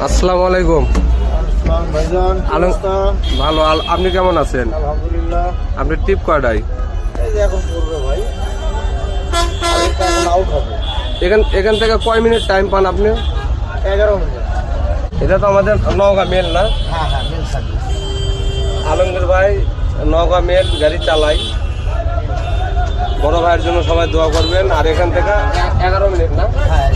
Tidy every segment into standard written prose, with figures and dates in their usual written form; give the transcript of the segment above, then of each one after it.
আসসালামু আলাইকুম। ভাইজান ভালো, আপনি কেমন আছেন? আলহামদুলিল্লাহ। আপনি টিপ কয়টাই? এই যে এখন করবে ভাই, এখন আউট হবে। এখান থেকে কয় মিনিট টাইম পান আপনি? 11 মিনিট। এটা তো আমাদের নওগাঁ মেল না? হ্যাঁ হ্যাঁ, মেল সার্ভিস। আলমগীর ভাই নওগাঁ মেল গাড়ি চালাই। বড় ভাইয়ের জন্য সবাই দোয়া করবেন। আর এখান থেকে 11 মিনিট না? হ্যাঁ,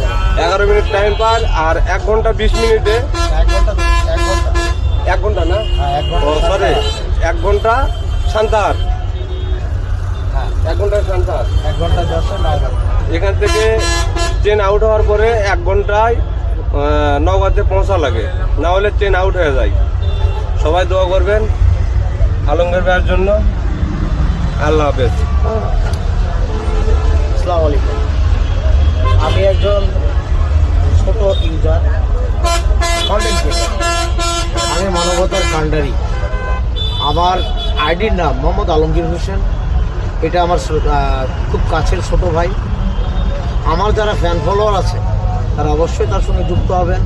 11 মিনিট টাইম পান। আর 1 ঘন্টা 20 মিনিটে 1 ঘন্টা 1 ঘন্টা 1 ঘন্টা না? হ্যাঁ, 1 ঘন্টা। ও সরি, 1 ঘন্টা সান্তাহার। হ্যাঁ, 1 ঘন্টা সান্তাহার। 1 ঘন্টা 10 নওগাঁ। এখান থেকে ট্রেন আউট হওয়ার পরে 1 ঘন্টায় নওগাঁতে পৌঁছা লাগে, না হলে ট্রেন আউট হয়ে যায়। সবাই দোয়া করবেন আলমগীর ভাইয়ের জন্য। আল্লাহ হাফেজ। আসসালামু আলাইকুম। আমি একজন ছোট ইউজার, কন্টেন্ট ক্রিয়েটর। আমি মানবতার কাণ্ডারি। আমার আইডির নাম মোহাম্মদ আলমগীর হোসেন। এটা আমার খুব কাছের ছোট ভাই। আমার যারা ফ্যান ফলোয়ার আছে তারা অবশ্যই তার সঙ্গে যুক্ত হবেন।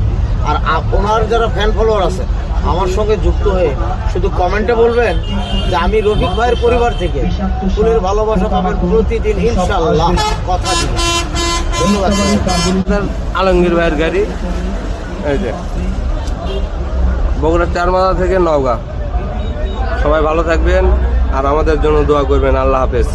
আর ওনার যারা ফ্যান ফলোয়ার আছে আমার সঙ্গে যুক্ত হয়ে শুধু কমেন্টে বলবেন যে আমি রফিক ভাইয়ের পরিবার থেকে ফুলের ভালোবাসা পাবেন প্রতিদিন ইনশাআল্লাহ, কথা দিন। ধন্যবাদ। আলমগীর ভাইয়ের গাড়ি এই যে বগুড়ার চারমাথা থেকে নওগাঁ। সবাই ভালো থাকবেন আর আমাদের জন্য দোয়া করবেন। আল্লাহ হাফেজ।